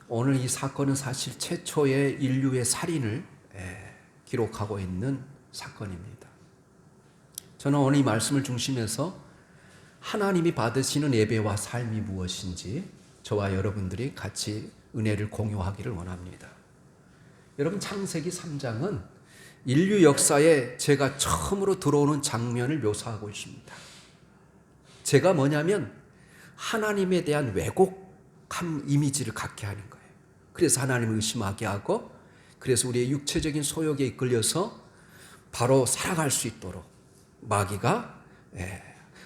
오늘 이 사건은 사실 최초의 인류의 살인을 기록하고 있는 사건입니다. 저는 오늘 이 말씀을 중심해서 하나님이 받으시는 예배와 삶이 무엇인지 저와 여러분들이 같이 은혜를 공유하기를 원합니다. 여러분, 창세기 3장은 인류 역사에 죄가 처음으로 들어오는 장면을 묘사하고 있습니다. 죄가 뭐냐면 하나님에 대한 왜곡한 이미지를 갖게 하는 거예요. 그래서 하나님을 의심하게 하고, 그래서 우리의 육체적인 소욕에 이끌려서 바로 살아갈 수 있도록 마귀가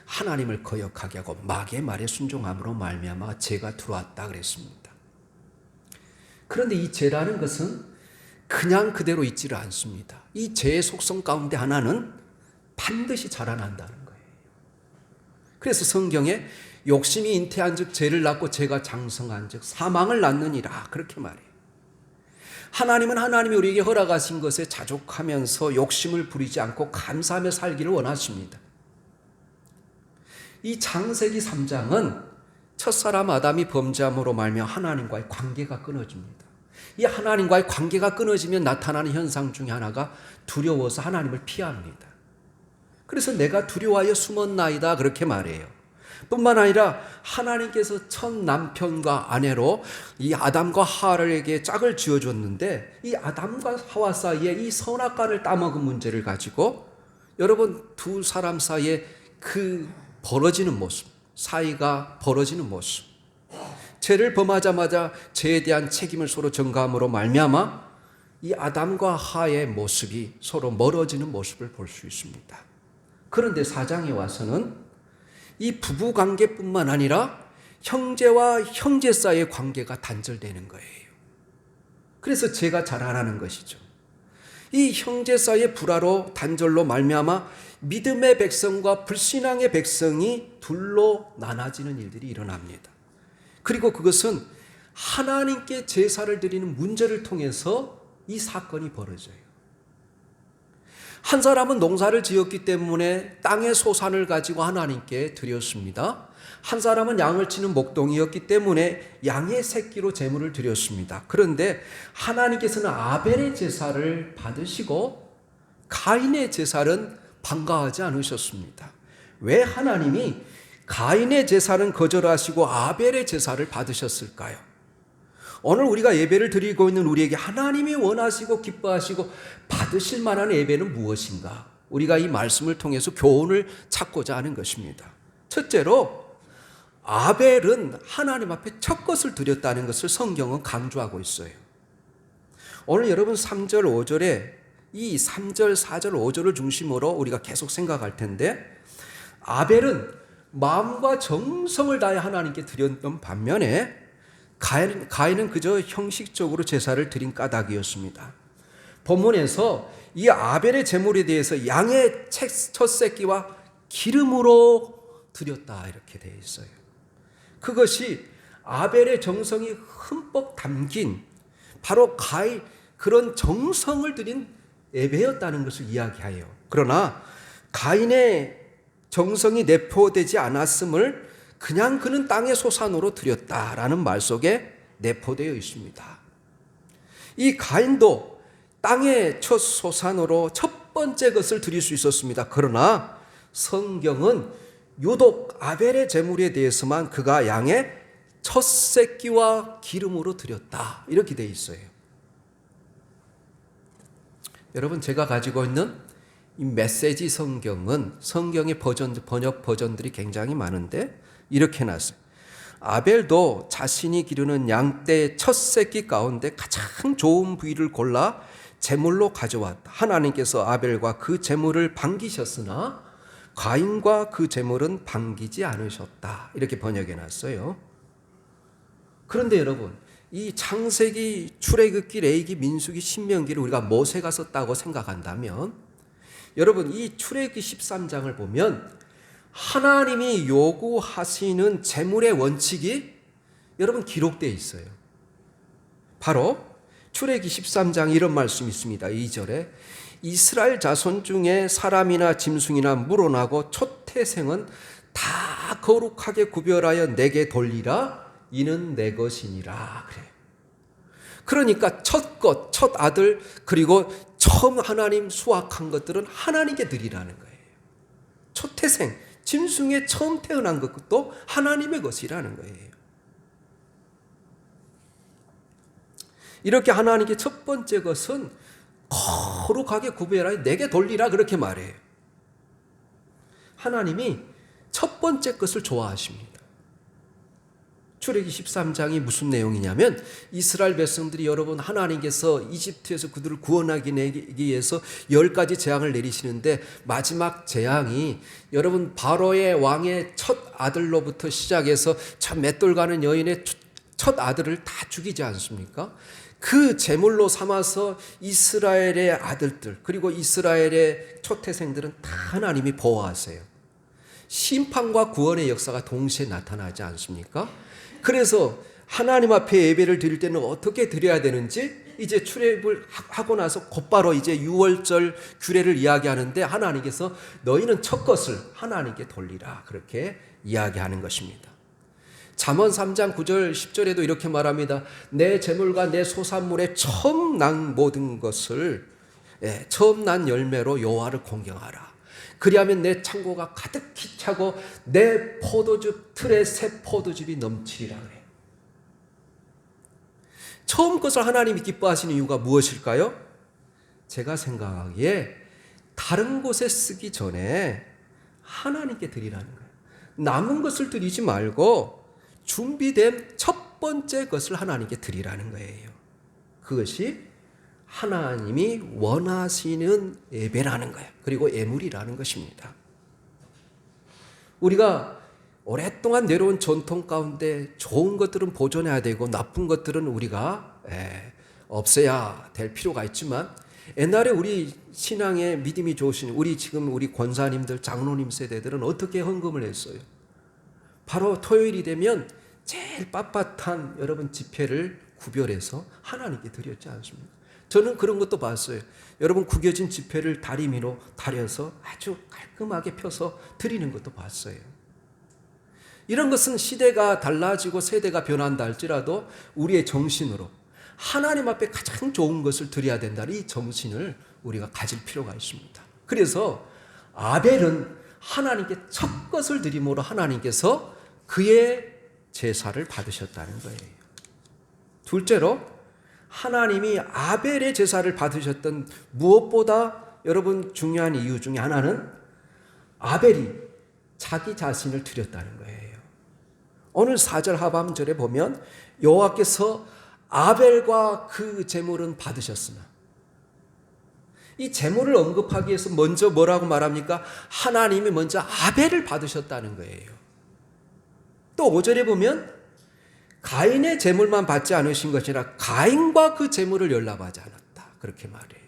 하나님을 거역하게 하고 마귀의 말에 순종함으로 말미암아 죄가 들어왔다 그랬습니다. 그런데 이 죄라는 것은 그냥 그대로 있지를 않습니다. 이 죄의 속성 가운데 하나는 반드시 자라난다는 거예요. 그래서 성경에 욕심이 잉태한 즉 죄를 낳고 죄가 장성한 즉 사망을 낳느니라 그렇게 말해요. 하나님은 하나님이 우리에게 허락하신 것에 자족하면서 욕심을 부리지 않고 감사하며 살기를 원하십니다. 이 창세기 3장은 첫사람 아담이 범죄함으로 말미암아 하나님과의 관계가 끊어집니다. 이 하나님과의 관계가 끊어지면 나타나는 현상 중에 하나가 두려워서 하나님을 피합니다. 그래서 내가 두려워하여 숨었나이다 그렇게 말해요. 뿐만 아니라 하나님께서 첫 남편과 아내로 이 아담과 하와에게 짝을 지어줬는데 이 아담과 하와 사이에 이 선악과를 따먹은 문제를 가지고 여러분 두 사람 사이에 그 벌어지는 모습, 사이가 벌어지는 모습, 죄를 범하자마자 죄에 대한 책임을 서로 전가함으로 말미암아 이 아담과 하와의 모습이 서로 멀어지는 모습을 볼 수 있습니다. 그런데 4장에 와서는 이 부부 관계뿐만 아니라 형제와 형제 사이의 관계가 단절되는 거예요. 그래서 죄가 자라나는 것이죠. 이 형제 사이의 불화로 단절로 말미암아 믿음의 백성과 불신앙의 백성이 둘로 나눠지는 일들이 일어납니다. 그리고 그것은 하나님께 제사를 드리는 문제를 통해서 이 사건이 벌어져요. 한 사람은 농사를 지었기 때문에 땅의 소산을 가지고 하나님께 드렸습니다. 한 사람은 양을 치는 목동이었기 때문에 양의 새끼로 제물을 드렸습니다. 그런데 하나님께서는 아벨의 제사를 받으시고 가인의 제사는 반가워하지 않으셨습니다. 왜 하나님이 가인의 제사는 거절하시고 아벨의 제사를 받으셨을까요? 오늘 우리가 예배를 드리고 있는 우리에게 하나님이 원하시고 기뻐하시고 받으실 만한 예배는 무엇인가? 우리가 이 말씀을 통해서 교훈을 찾고자 하는 것입니다. 첫째로 아벨은 하나님 앞에 첫 것을 드렸다는 것을 성경은 강조하고 있어요. 오늘 여러분 3절 5절에 이 3절 4절 5절을 중심으로 우리가 계속 생각할 텐데, 아벨은 마음과 정성을 다해 하나님께 드렸던 반면에 가인은 그저 형식적으로 제사를 드린 까닭이었습니다. 본문에서 이 아벨의 제물에 대해서 양의 첫 새끼와 기름으로 드렸다 이렇게 되어 있어요. 그것이 아벨의 정성이 흠뻑 담긴 바로 가인 그런 정성을 들인 예배였다는 것을 이야기해요. 그러나 가인의 정성이 내포되지 않았음을 그냥 그는 땅의 소산으로 드렸다라는 말 속에 내포되어 있습니다. 이 가인도 땅의 첫 소산으로 첫 번째 것을 드릴 수 있었습니다. 그러나 성경은 유독 아벨의 제물에 대해서만 그가 양의 첫 새끼와 기름으로 드렸다 이렇게 되어 있어요. 여러분, 제가 가지고 있는 이 메시지 성경은 성경의 번역 버전들이 굉장히 많은데 이렇게 해놨어요. 아벨도 자신이 기르는 양떼의 첫 새끼 가운데 가장 좋은 부위를 골라 제물로 가져왔다. 하나님께서 아벨과 그 제물을 반기셨으나 가인과 그 제물은 반기지 않으셨다. 이렇게 번역해놨어요. 그런데 여러분, 이 창세기, 출애굽기, 레위기, 민수기, 신명기를 우리가 모세가 썼다고 생각한다면, 여러분 이 출애굽기 13장을 보면 하나님이 요구하시는 제물의 원칙이 여러분 기록되어 있어요. 바로 출애굽기 13장 이런 말씀이 있습니다. 2절에 이스라엘 자손 중에 사람이나 짐승이나 물어나고 초태생은 다 거룩하게 구별하여 내게 돌리라. 이는 내 것이니라. 그래. 그러니까 첫 것, 첫 아들, 그리고 처음 하나님 수확한 것들은 하나님께 드리라는 거예요. 첫 태생, 짐승에 처음 태어난 것도 하나님의 것이라는 거예요. 이렇게 하나님께 첫 번째 것은 거룩하게 구별하여 내게 돌리라 그렇게 말해요. 하나님이 첫 번째 것을 좋아하십니다. 출애기 13장이 무슨 내용이냐면 이스라엘 백성들이 여러분 하나님께서 이집트에서 그들을 구원하기 위해서 10가지 재앙을 내리시는데 마지막 재앙이 여러분 바로의 왕의 첫 아들로부터 시작해서 참 맷돌 가는 여인의 첫 아들을 다 죽이지 않습니까? 그 제물로 삼아서 이스라엘의 아들들 그리고 이스라엘의 초태생들은 다 하나님이 보호하세요. 심판과 구원의 역사가 동시에 나타나지 않습니까? 그래서 하나님 앞에 예배를 드릴 때는 어떻게 드려야 되는지 이제 출애굽을 하고 나서 곧바로 이제 유월절 규례를 이야기하는데 하나님께서 너희는 첫 것을 하나님께 돌리라 그렇게 이야기하는 것입니다. 잠언 3장 9절 10절에도 이렇게 말합니다. 내 재물과 내 소산물의 처음 난 모든 것을 처음 난 열매로 여호와를 공경하라. 그리하면 내 창고가 가득히 차고 내 포도즙 틀에 새 포도즙이 넘치리라 그래요. 처음 것을 하나님이 기뻐하시는 이유가 무엇일까요? 제가 생각하기에 다른 곳에 쓰기 전에 하나님께 드리라는 거예요. 남은 것을 드리지 말고 준비된 첫 번째 것을 하나님께 드리라는 거예요. 그것이 하나님이 원하시는 예배라는 거예요. 그리고 예물이라는 것입니다. 우리가 오랫동안 내려온 전통 가운데 좋은 것들은 보존해야 되고 나쁜 것들은 우리가 없애야 될 필요가 있지만 옛날에 우리 신앙의 믿음이 좋으신 우리 권사님들 장로님 세대들은 어떻게 헌금을 했어요? 바로 토요일이 되면 제일 빳빳한 여러분 지폐를 구별해서 하나님께 드렸지 않습니까? 저는 그런 것도 봤어요. 여러분 구겨진 지폐를 다리미로 다려서 아주 깔끔하게 펴서 드리는 것도 봤어요. 이런 것은 시대가 달라지고 세대가 변한다 할지라도 우리의 정신으로 하나님 앞에 가장 좋은 것을 드려야 된다는 이 정신을 우리가 가질 필요가 있습니다. 그래서 아벨은 하나님께 첫 것을 드림으로 하나님께서 그의 제사를 받으셨다는 거예요. 둘째로 하나님이 아벨의 제사를 받으셨던 무엇보다 여러분 중요한 이유 중에 하나는 아벨이 자기 자신을 드렸다는 거예요. 오늘 4절 하반절에 보면 여호와께서 아벨과 그 제물은 받으셨으나 이 제물을 언급하기 위해서 먼저 뭐라고 말합니까? 하나님이 먼저 아벨을 받으셨다는 거예요. 또 5절에 보면 가인의 제물만 받지 않으신 것이 아니라 가인과 그 제물을 연락하지 않았다. 그렇게 말해요.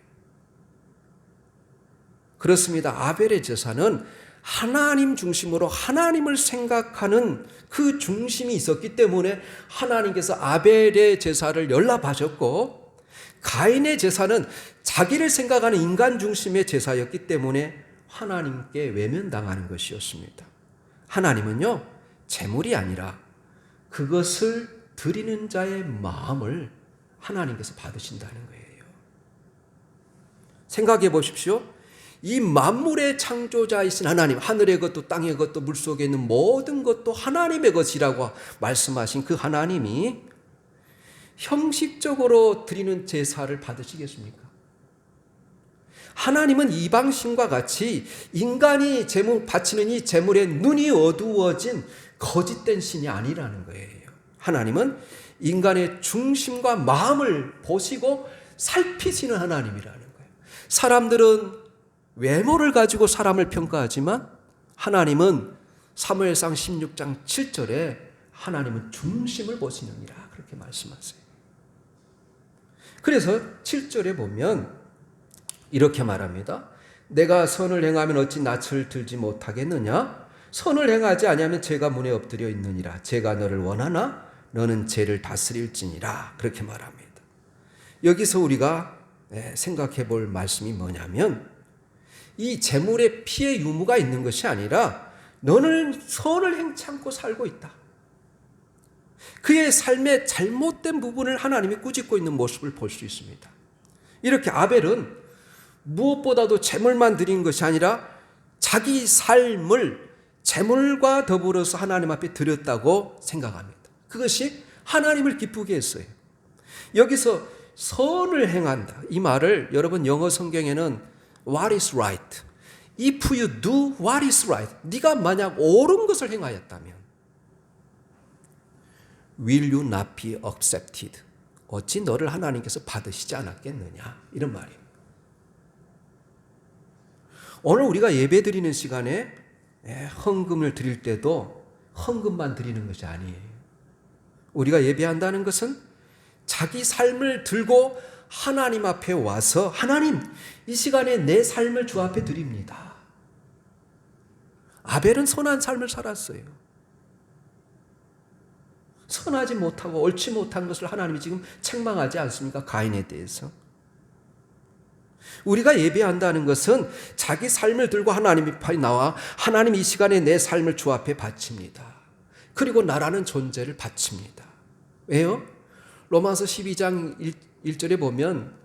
그렇습니다. 아벨의 제사는 하나님 중심으로 하나님을 생각하는 그 중심이 있었기 때문에 하나님께서 아벨의 제사를 연락하셨고 가인의 제사는 자기를 생각하는 인간 중심의 제사였기 때문에 하나님께 외면당하는 것이었습니다. 하나님은요, 제물이 아니라 그것을 드리는 자의 마음을 하나님께서 받으신다는 거예요. 생각해 보십시오. 이 만물의 창조자이신 하나님, 하늘의 것도 땅의 것도 물속에 있는 모든 것도 하나님의 것이라고 말씀하신 그 하나님이 형식적으로 드리는 제사를 받으시겠습니까? 하나님은 이방신과 같이 인간이 제물 바치는 이 제물에 눈이 어두워진 거짓된 신이 아니라는 거예요. 하나님은 인간의 중심과 마음을 보시고 살피시는 하나님이라는 거예요. 사람들은 외모를 가지고 사람을 평가하지만 하나님은 사무엘상 16장 7절에 하나님은 중심을 보시느니라 그렇게 말씀하세요. 그래서 7절에 보면 이렇게 말합니다. 내가 선을 행하면 어찌 낯을 들지 못하겠느냐? 선을 행하지 아니하면 죄가 문에 엎드려 있느니라. 죄가 너를 원하나 너는 죄를 다스릴지니라. 그렇게 말합니다. 여기서 우리가 생각해 볼 말씀이 뭐냐면 이 재물에 피의 유무가 있는 것이 아니라 너는 선을 행치 않고 살고 있다. 그의 삶의 잘못된 부분을 하나님이 꾸짖고 있는 모습을 볼 수 있습니다. 이렇게 아벨은 무엇보다도 제물만 드린 것이 아니라 자기 삶을 제물과 더불어서 하나님 앞에 드렸다고 생각합니다. 그것이 하나님을 기쁘게 했어요. 여기서 선을 행한다, 이 말을 여러분 영어 성경에는 what is right, if you do what is right, 네가 만약 옳은 것을 행하였다면 will you not be accepted, 어찌 너를 하나님께서 받으시지 않았겠느냐, 이런 말이에요. 오늘 우리가 예배 드리는 시간에 헌금을 드릴 때도 헌금만 드리는 것이 아니에요. 우리가 예배한다는 것은 자기 삶을 들고 하나님 앞에 와서 하나님, 이 시간에 내 삶을 주 앞에 드립니다. 아벨은 선한 삶을 살았어요. 선하지 못하고 옳지 못한 것을 하나님이 지금 책망하지 않습니까? 가인에 대해서. 우리가 예배한다는 것은 자기 삶을 들고 하나님 앞에 나와 하나님, 이 시간에 내 삶을 주 앞에 바칩니다. 그리고 나라는 존재를 바칩니다. 왜요? 로마서 12장 1절에 보면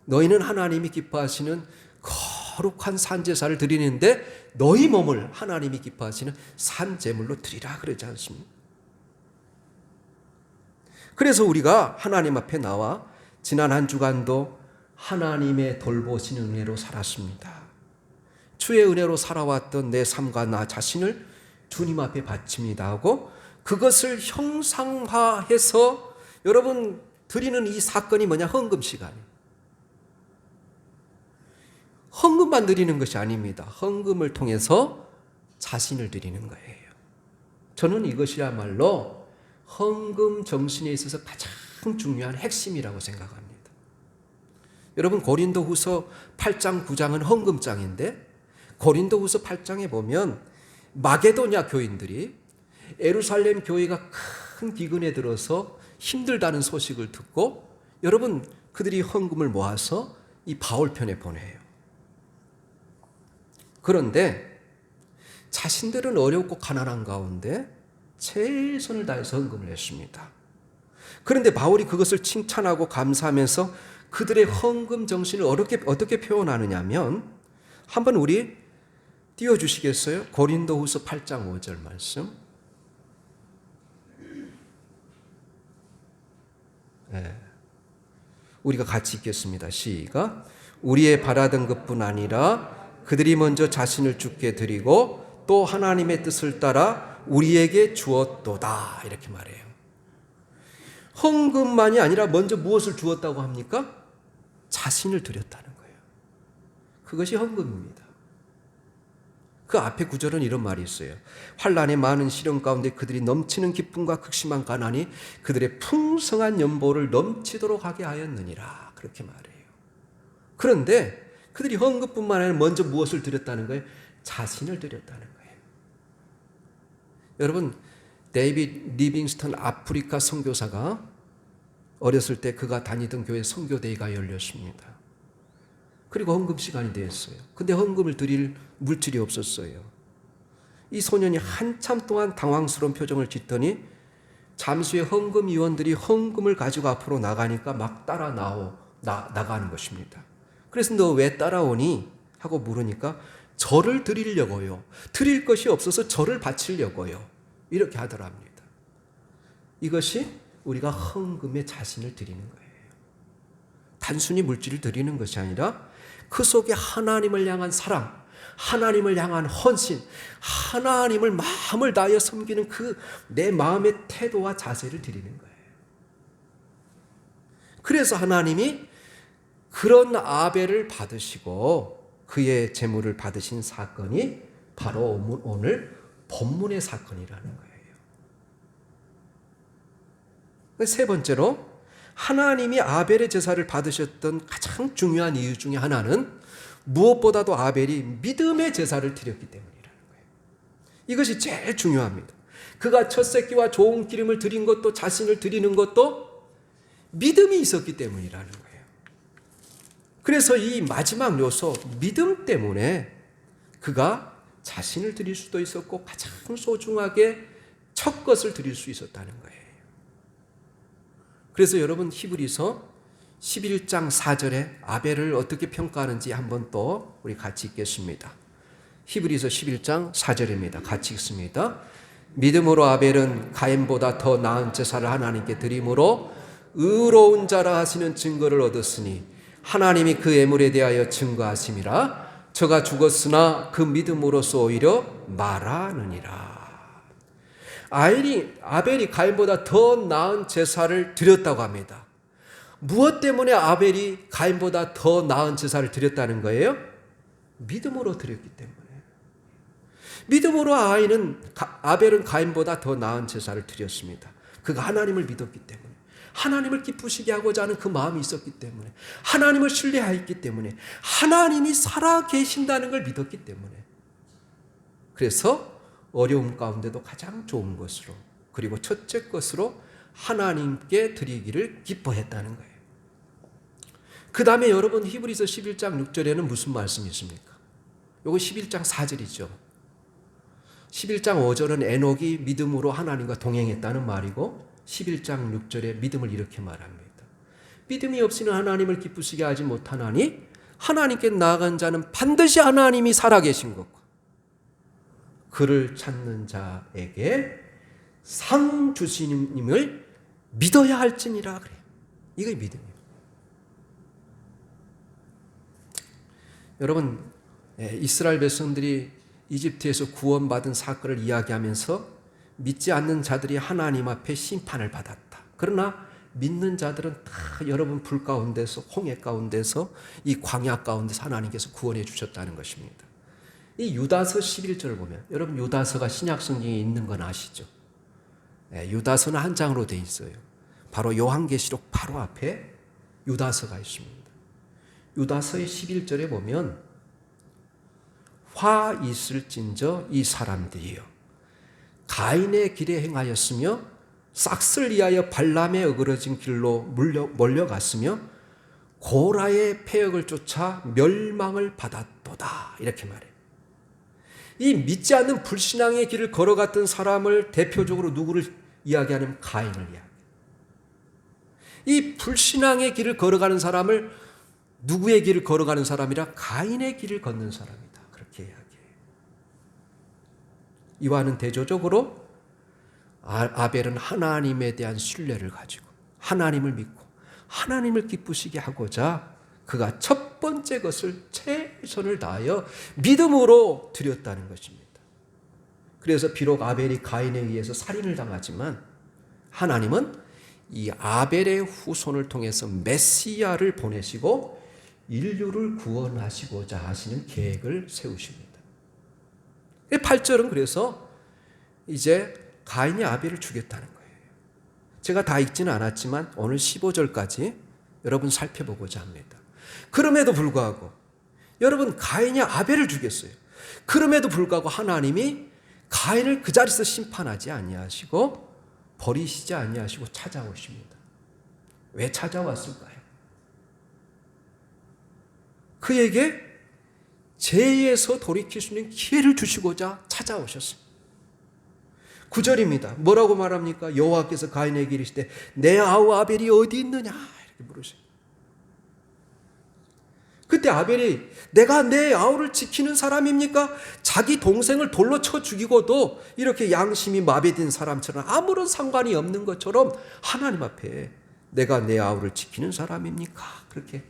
너희는 하나님이 기뻐하시는 거룩한 산제사를 드리는데 너희 몸을 하나님이 기뻐하시는 산제물로 드리라 그러지 않습니까? 그래서 우리가 하나님 앞에 나와 지난 한 주간도 하나님의 돌보신 은혜로 살았습니다. 주의 은혜로 살아왔던 내 삶과 나 자신을 주님 앞에 바칩니다 하고 그것을 형상화해서 여러분 드리는 이 사건이 뭐냐? 헌금 시간이에요. 헌금만 드리는 것이 아닙니다. 헌금을 통해서 자신을 드리는 거예요. 저는 이것이야말로 헌금 정신에 있어서 가장 중요한 핵심이라고 생각합니다. 여러분 고린도후서 8장 9장은 헌금장인데 고린도후서 8장에 보면 마게도냐 교인들이 예루살렘 교회가 큰 기근에 들어서 힘들다는 소식을 듣고 여러분 그들이 헌금을 모아서 이 바울편에 보내요. 그런데 자신들은 어렵고 가난한 가운데 최선을 다해서 헌금을 했습니다. 그런데 바울이 그것을 칭찬하고 감사하면서 그들의 헌금 정신을 어떻게 표현하느냐면 한번 우리 띄워주시겠어요? 고린도후서 8장 5절 말씀. 네. 우리가 같이 읽겠습니다. 시작. 우리의 바라던 것뿐 아니라 그들이 먼저 자신을 주께 드리고 또 하나님의 뜻을 따라 우리에게 주었도다, 이렇게 말해요. 헌금만이 아니라 먼저 무엇을 주었다고 합니까? 자신을 드렸다는 거예요. 그것이 헌금입니다. 그 앞에 구절은 이런 말이 있어요. 환난의 많은 시련 가운데 그들이 넘치는 기쁨과 극심한 가난이 그들의 풍성한 연보를 넘치도록 하게 하였느니라, 그렇게 말해요. 그런데 그들이 헌금뿐만 아니라 먼저 무엇을 드렸다는 거예요? 자신을 드렸다는 거예요. 여러분, 데이빗 리빙스턴 아프리카 선교사가 어렸을 때 그가 다니던 교회 선교대회가 열렸습니다. 그리고 헌금 시간이 됐어요. 근데 헌금을 드릴 물질이 없었어요. 이 소년이 한참 동안 당황스러운 표정을 짓더니 잠시 후에 헌금위원들이 헌금을 가지고 앞으로 나가니까 막 따라 나가는 것입니다. 그래서 너 왜 따라오니? 하고 물으니까 절을 드리려고요. 드릴 것이 없어서 절을 바치려고요. 이렇게 하더랍니다. 이것이 우리가 헌금의 자신을 드리는 거예요. 단순히 물질을 드리는 것이 아니라 그 속에 하나님을 향한 사랑, 하나님을 향한 헌신, 하나님을 마음을 다하여 섬기는 그 내 마음의 태도와 자세를 드리는 거예요. 그래서 하나님이 그런 아벨을 받으시고 그의 제물을 받으신 사건이 바로 오늘 본문의 사건이라는 거예요. 세 번째로 하나님이 아벨의 제사를 받으셨던 가장 중요한 이유 중에 하나는 무엇보다도 아벨이 믿음의 제사를 드렸기 때문이라는 거예요. 이것이 제일 중요합니다. 그가 첫 새끼와 좋은 기름을 드린 것도 자신을 드리는 것도 믿음이 있었기 때문이라는 거예요. 그래서 이 마지막 요소 믿음 때문에 그가 자신을 드릴 수도 있었고 가장 소중하게 첫 것을 드릴 수 있었다는 거예요. 그래서 여러분 히브리서 11장 4절에 아벨을 어떻게 평가하는지 한번 또 우리 같이 읽겠습니다. 히브리서 11장 4절입니다. 같이 읽습니다. 믿음으로 아벨은 가인보다 더 나은 제사를 하나님께 드림으로 의로운 자라 하시는 증거를 얻었으니 하나님이 그 애물에 대하여 증거하심이라. 저가 죽었으나 그 믿음으로써 오히려 말하느니라. 아벨이 가인보다 더 나은 제사를 드렸다고 합니다. 무엇 때문에 아벨이 가인보다 더 나은 제사를 드렸다는 거예요? 믿음으로 드렸기 때문에. 믿음으로 아벨은 가인보다 더 나은 제사를 드렸습니다. 그가 하나님을 믿었기 때문에, 하나님을 기쁘시게 하고자 하는 그 마음이 있었기 때문에, 하나님을 신뢰하였기 때문에, 하나님이 살아 계신다는 걸 믿었기 때문에, 그래서 어려움 가운데도 가장 좋은 것으로, 그리고 첫째 것으로 하나님께 드리기를 기뻐했다는 거예요. 그 다음에 여러분 히브리서 11장 6절에는 무슨 말씀이 있습니까? 요거 11장 4절이죠. 11장 5절은 에녹이 믿음으로 하나님과 동행했다는 말이고 11장 6절에 믿음을 이렇게 말합니다. 믿음이 없이는 하나님을 기쁘시게 하지 못하나니 하나님께 나아간 자는 반드시 하나님이 살아계신 것과 그를 찾는 자에게 상 주시님을 믿어야 할지니라 그래요. 이게 믿음이에요. 여러분, 이스라엘 백성들이 이집트에서 구원받은 사건을 이야기하면서 믿지 않는 자들이 하나님 앞에 심판을 받았다. 그러나 믿는 자들은 다 여러분 불 가운데서, 홍해 가운데서, 이 광야 가운데서 하나님께서 구원해 주셨다는 것입니다. 이 유다서 11절을 보면, 여러분 유다서가 신약 성경에 있는 건 아시죠? 유다서는 한 장으로 돼 있어요. 바로 요한계시록 바로 앞에 유다서가 있습니다. 유다서의 11절에 보면 화 있을진저 이 사람들이여 가인의 길에 행하였으며 싹을 위하여 발람의 어그러진 길로 몰려갔으며 고라의 패역을 쫓아 멸망을 받았도다. 이렇게 말해요. 이 믿지 않는 불신앙의 길을 걸어갔던 사람을 대표적으로 누구를 이야기하냐면 가인을 이야기해요. 이 불신앙의 길을 걸어가는 사람을 누구의 길을 걸어가는 사람이라? 가인의 길을 걷는 사람이다. 그렇게 이야기해요. 이와는 대조적으로 아벨은 하나님에 대한 신뢰를 가지고 하나님을 믿고 하나님을 기쁘시게 하고자 그가 첫 번째 것을 최선을 다하여 믿음으로 드렸다는 것입니다. 그래서 비록 아벨이 가인에 의해서 살인을 당하지만 하나님은 이 아벨의 후손을 통해서 메시아를 보내시고 인류를 구원하시고자 하시는 계획을 세우십니다. 8절은 그래서 이제 가인이 아벨을 죽였다는 거예요. 제가 다 읽지는 않았지만 오늘 15절까지 여러분 살펴보고자 합니다. 그럼에도 불구하고 여러분 가인이 아벨을 죽였어요. 그럼에도 불구하고 하나님이 가인을 그 자리에서 심판하지 아니하시고 버리시지 아니하시고 찾아오십니다. 왜 찾아왔을까요? 그에게 죄에서 돌이킬 수 있는 기회를 주시고자 찾아오셨습니다. 9절입니다. 뭐라고 말합니까? 여호와께서 가인에게 이르시되 내 아우 아벨이 어디 있느냐 이렇게 물으세요. 그때 아벨이 내가 내 아우를 지키는 사람입니까? 자기 동생을 돌로 쳐 죽이고도 이렇게 양심이 마비된 사람처럼 아무런 상관이 없는 것처럼 하나님 앞에 내가 내 아우를 지키는 사람입니까? 그렇게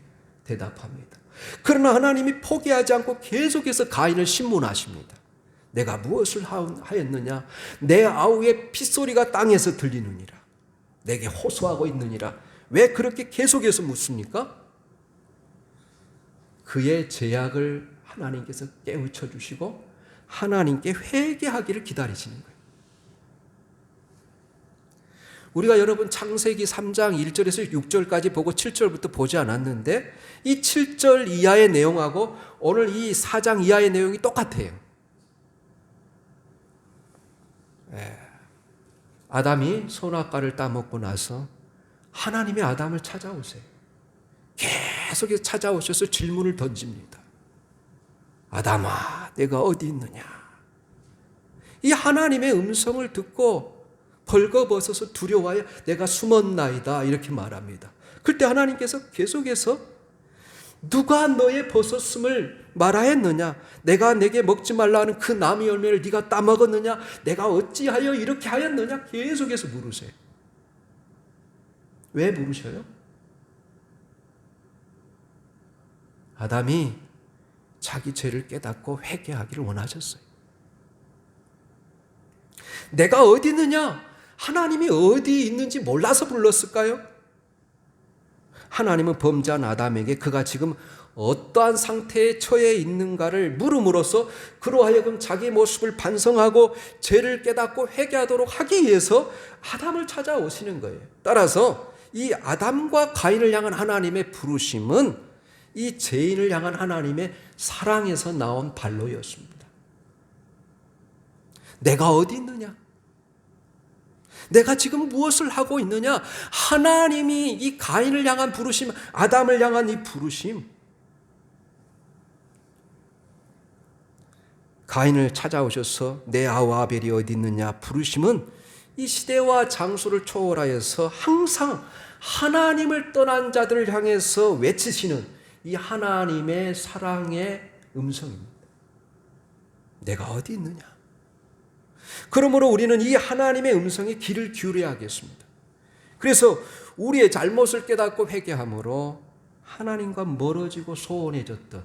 대답합니다. 그러나 하나님이 포기하지 않고 계속해서 가인을 신문하십니다. 내가 무엇을 하였느냐? 내 아우의 핏소리가 땅에서 들리느니라. 내게 호소하고 있느니라. 왜 그렇게 계속해서 묻습니까? 그의 죄악을 하나님께서 깨우쳐 주시고 하나님께 회개하기를 기다리시는 거예요. 우리가 여러분 창세기 3장 1절에서 6절까지 보고 7절부터 보지 않았는데 이 7절 이하의 내용하고 오늘 이 4장 이하의 내용이 똑같아요. 아담이 선악과를 따먹고 나서 하나님이 아담을 찾아오세요. 계속해서 찾아오셔서 질문을 던집니다. 아담아, 내가 어디 있느냐? 이 하나님의 음성을 듣고 벌거벗어서 두려워하여 내가 숨었나이다 이렇게 말합니다. 그때 하나님께서 계속해서 누가 너의 벗었음을 말하였느냐? 내가 내게 먹지 말라 하는 그 나무 열매를 네가 따먹었느냐? 내가 어찌하여 이렇게 하였느냐? 계속해서 물으세요. 왜 물으셔요? 아담이 자기 죄를 깨닫고 회개하기를 원하셨어요. 내가 어디 있느냐? 하나님이 어디 있는지 몰라서 불렀을까요? 하나님은 범죄한 아담에게 그가 지금 어떠한 상태에 처해 있는가를 물음으로써 그로 하여금 자기 모습을 반성하고 죄를 깨닫고 회개하도록 하기 위해서 아담을 찾아오시는 거예요. 따라서 이 아담과 가인을 향한 하나님의 부르심은 이 죄인을 향한 하나님의 사랑에서 나온 발로였습니다. 내가 어디 있느냐? 내가 지금 무엇을 하고 있느냐? 하나님이 이 가인을 향한 부르심, 아담을 향한 이 부르심, 가인을 찾아오셔서 내 아와 아벨이 어디 있느냐 부르심은 이 시대와 장소를 초월하여서 항상 하나님을 떠난 자들을 향해서 외치시는 이 하나님의 사랑의 음성입니다. 내가 어디 있느냐? 그러므로 우리는 이 하나님의 음성에 귀를 기울여야겠습니다. 그래서 우리의 잘못을 깨닫고 회개함으로 하나님과 멀어지고 소원해졌던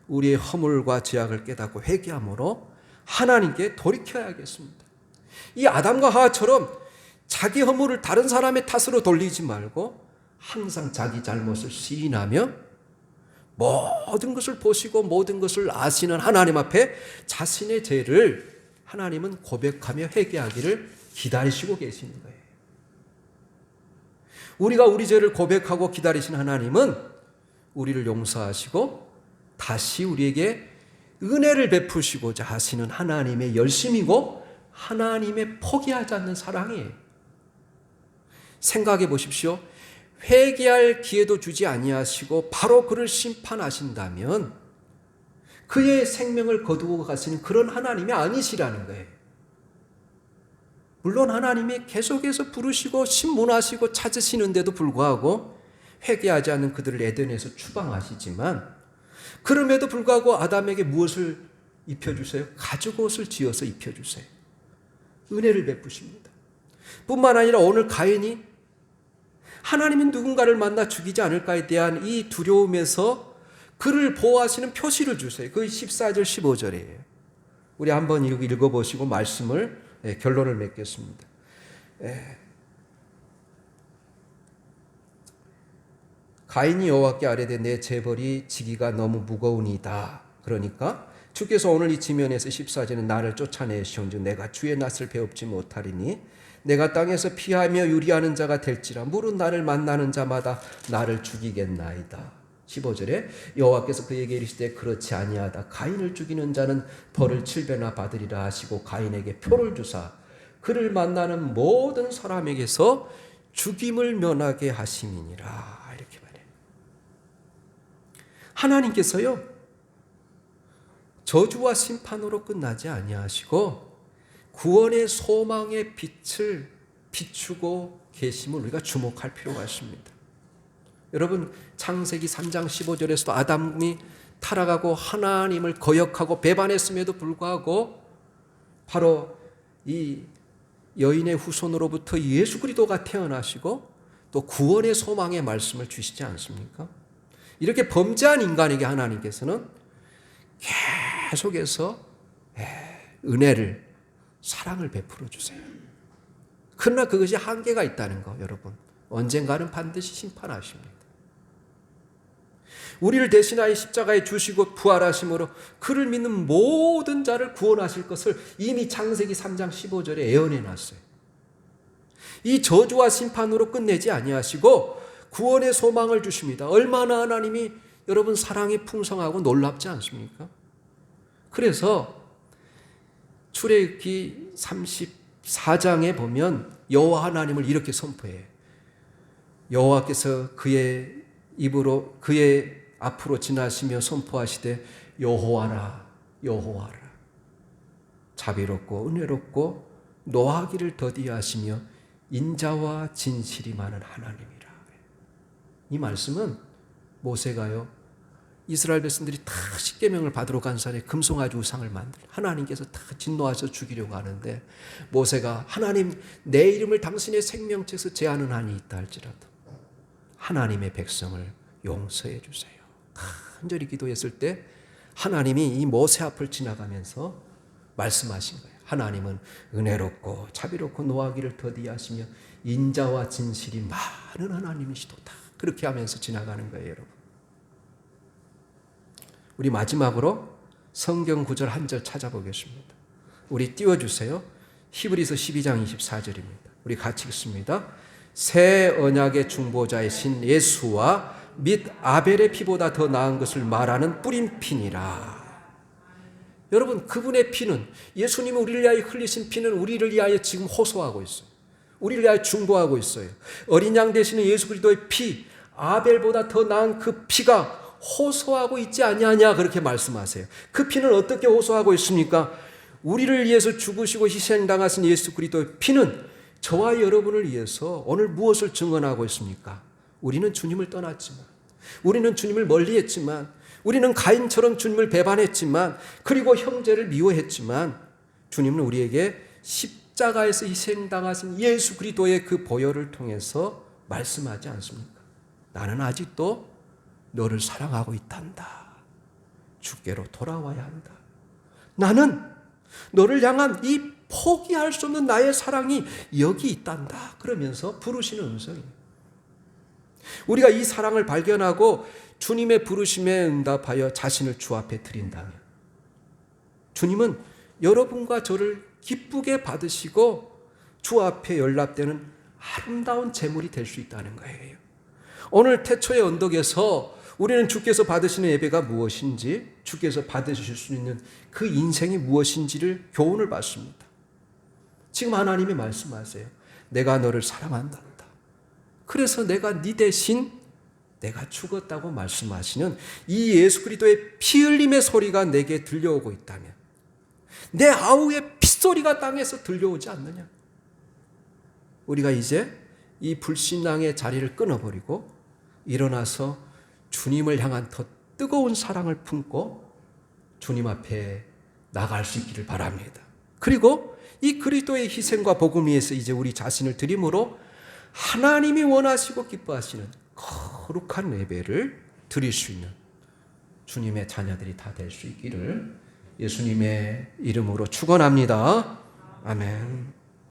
우리의 허물과 죄악을 깨닫고 회개함으로 하나님께 돌이켜야겠습니다. 이 아담과 하와처럼 자기 허물을 다른 사람의 탓으로 돌리지 말고 항상 자기 잘못을 시인하며 모든 것을 보시고 모든 것을 아시는 하나님 앞에 자신의 죄를 하나님은 고백하며 회개하기를 기다리시고 계시는 거예요. 우리가 우리 죄를 고백하고 기다리신 하나님은 우리를 용서하시고 다시 우리에게 은혜를 베푸시고자 하시는 하나님의 열심이고 하나님의 포기하지 않는 사랑이에요. 생각해 보십시오. 회개할 기회도 주지 아니하시고 바로 그를 심판하신다면 그의 생명을 거두고 가시는 그런 하나님이 아니시라는 거예요. 물론 하나님이 계속해서 부르시고 신문하시고 찾으시는데도 불구하고 회개하지 않는 그들을 에덴에서 추방하시지만 그럼에도 불구하고 아담에게 무엇을 입혀주세요? 가죽옷을 지어서 입혀주세요. 은혜를 베푸십니다. 뿐만 아니라 오늘 가인이 하나님이 누군가를 만나 죽이지 않을까에 대한 이 두려움에서 그를 보호하시는 표시를 주세요. 그게 14절 15절이에요. 우리 한번 읽어보시고 말씀을 결론을 맺겠습니다. 가인이 여호와께 아뢰되 내 재벌이 지기가 너무 무거우니이다. 그러니까 주께서 오늘 이 지면에서 14절은 나를 쫓아내시온즉 내가 주의 낯을 배웁지 못하리니 내가 땅에서 피하며 유리하는 자가 될지라 물은 나를 만나는 자마다 나를 죽이겠나이다. 15절에 여호와께서 그에게 이르시되 그렇지 아니하다. 가인을 죽이는 자는 벌을 7배나 받으리라 하시고 가인에게 표를 주사 그를 만나는 모든 사람에게서 죽임을 면하게 하심이니라. 이렇게 말해요. 하나님께서요 저주와 심판으로 끝나지 아니하시고 구원의 소망의 빛을 비추고 계심을 우리가 주목할 필요가 있습니다. 여러분 창세기 3장 15절에서도 아담이 타락하고 하나님을 거역하고 배반했음에도 불구하고 바로 이 여인의 후손으로부터 예수 그리스도가 태어나시고 또 구원의 소망의 말씀을 주시지 않습니까? 이렇게 범죄한 인간에게 하나님께서는 계속해서 은혜를 사랑을 베풀어 주세요. 그러나 그것이 한계가 있다는 거 여러분 언젠가는 반드시 심판하십니다. 우리를 대신하여 십자가에 주시고 부활하심으로 그를 믿는 모든 자를 구원하실 것을 이미 창세기 3장 15절에 예언해 놨어요. 이 저주와 심판으로 끝내지 아니하시고 구원의 소망을 주십니다. 얼마나 하나님이 여러분 사랑이 풍성하고 놀랍지 않습니까? 그래서 출애굽기 34장에 보면 여호와 하나님을 이렇게 선포해요. 여호와께서 그의 입으로 그의 앞으로 지나시며 선포하시되 여호와라 여호와라 자비롭고 은혜롭고 노하기를 더디하시며 인자와 진실이 많은 하나님이라. 이 말씀은 모세가요, 이스라엘 백성들이 다 십계명을 받으러 간 산에 금송아지 우상을 만들, 하나님께서 다 진노하셔 죽이려고 하는데, 모세가 하나님, 내 이름을 당신의 생명책에서 제하는 한이 있다 할지라도 하나님의 백성을 용서해 주세요. 간절히 기도했을 때 하나님이 이 모세 앞을 지나가면서 말씀하신 거예요. 하나님은 은혜롭고 자비롭고 노하기를 더디하시며 인자와 진실이 많은 하나님이시도다. 그렇게 하면서 지나가는 거예요, 여러분. 우리 마지막으로 성경 구절 한 절 찾아보겠습니다. 우리 띄워주세요. 히브리서 12장 24절입니다. 우리 같이 읽습니다. 새 언약의 중보자이신 예수와 및 아벨의 피보다 더 나은 것을 말하는 뿌린 피니라. 여러분, 그분의 피는, 예수님이 우리를 위하여 흘리신 피는 우리를 위하여 지금 호소하고 있어요. 우리를 위하여 중보하고 있어요. 어린 양 되시는 예수 그리스도의 피, 아벨보다 더 나은 그 피가 호소하고 있지 아니하냐, 그렇게 말씀하세요. 그 피는 어떻게 호소하고 있습니까? 우리를 위해서 죽으시고 희생당하신 예수 그리스도의 피는 저와 여러분을 위해서 오늘 무엇을 증언하고 있습니까? 우리는 주님을 떠났지만, 우리는 주님을 멀리했지만, 우리는 가인처럼 주님을 배반했지만, 그리고 형제를 미워했지만, 주님은 우리에게 십자가에서 희생당하신 예수 그리스도의 그 보혈을 통해서 말씀하지 않습니까? 나는 아직도 너를 사랑하고 있단다. 주께로 돌아와야 한다. 나는 너를 향한 이 포기할 수 없는 나의 사랑이 여기 있단다. 그러면서 부르시는 음성이에요. 우리가 이 사랑을 발견하고 주님의 부르심에 응답하여 자신을 주 앞에 드린다면, 주님은 여러분과 저를 기쁘게 받으시고 주 앞에 연락되는 아름다운 제물이 될 수 있다는 거예요. 오늘 태초의 언덕에서 우리는 주께서 받으시는 예배가 무엇인지, 주께서 받으실 수 있는 그 인생이 무엇인지를 교훈을 받습니다. 지금 하나님이 말씀하세요. 내가 너를 사랑한단다. 그래서 내가 네 대신 내가 죽었다고 말씀하시는 이 예수 그리스도의 피 흘림의 소리가 내게 들려오고 있다면, 내 아우의 핏소리가 땅에서 들려오지 않느냐? 우리가 이제 이 불신앙의 자리를 끊어버리고 일어나서 주님을 향한 더 뜨거운 사랑을 품고 주님 앞에 나갈 수 있기를 바랍니다. 그리고 이 그리스도의 희생과 복음 위에서 이제 우리 자신을 드림으로 하나님이 원하시고 기뻐하시는 거룩한 예배를 드릴 수 있는 주님의 자녀들이 다 될 수 있기를 예수님의 이름으로 축원합니다. 아멘.